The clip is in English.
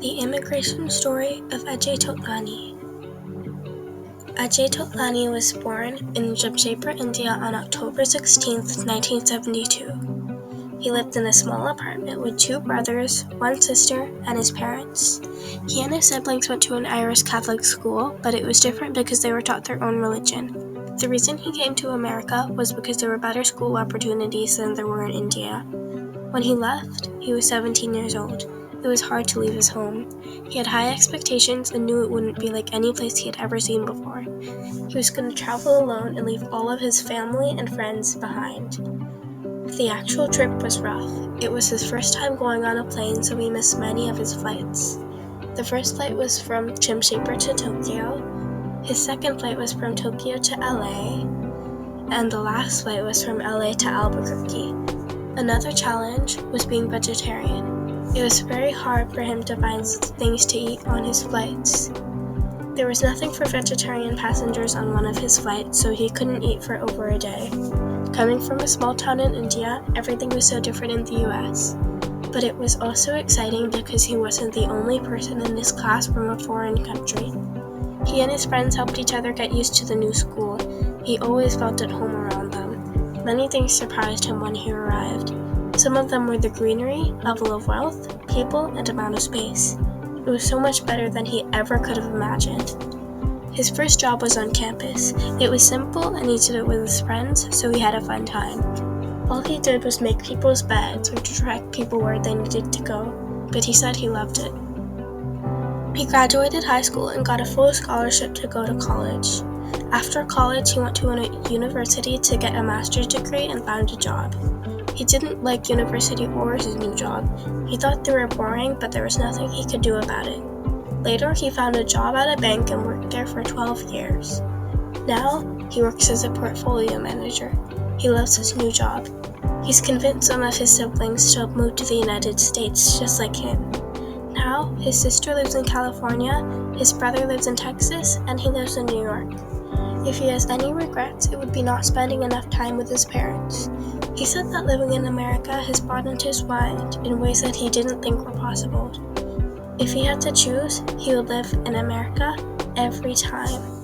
The Immigration Story of Aanya. Aanya was born in Jamshedpur, India on October 16, 1972. He lived in a small apartment with two brothers, one sister, and his parents. He and his siblings went to an Irish Catholic school, but it was different because they were taught their own religion. The reason he came to America was because there were better school opportunities than there were in India. When he left, he was 17 years old. It was hard to leave his home. He had high expectations and knew it wouldn't be like any place he had ever seen before. He was going to travel alone and leave all of his family and friends behind. The actual trip was rough. It was his first time going on a plane, so he missed many of his flights. The first flight was from Jamshedpur to Tokyo. His second flight was from Tokyo to LA. And the last flight was from LA to Albuquerque. Another challenge was being vegetarian. It was very hard for him to find things to eat on his flights. There was nothing for vegetarian passengers on one of his flights, so he couldn't eat for over a day. Coming from a small town in India, everything was so different in the US. But it was also exciting because he wasn't the only person in his class from a foreign country. He and his friends helped each other get used to the new school. He always felt at home around them. Many things surprised him when he arrived. Some of them were the greenery, level of wealth, people, and amount of space. It was so much better than he ever could have imagined. His first job was on campus. It was simple and he did it with his friends, so he had a fun time. All he did was make people's beds or direct people where they needed to go, but he said he loved it. He graduated high school and got a full scholarship to go to college. After college, he went to a university to get a master's degree and found a job. He didn't like university or his new job. He thought they were boring, but there was nothing he could do about it. Later, he found a job at a bank and worked there for 12 years. Now, he works as a portfolio manager. He loves his new job. He's convinced some of his siblings to move to the United States just like him. Now, his sister lives in California, his brother lives in Texas, and he lives in New York. If he has any regrets, it would be not spending enough time with his parents. He said that living in America has broadened his mind in ways that he didn't think were possible. If he had to choose, he would live in America every time.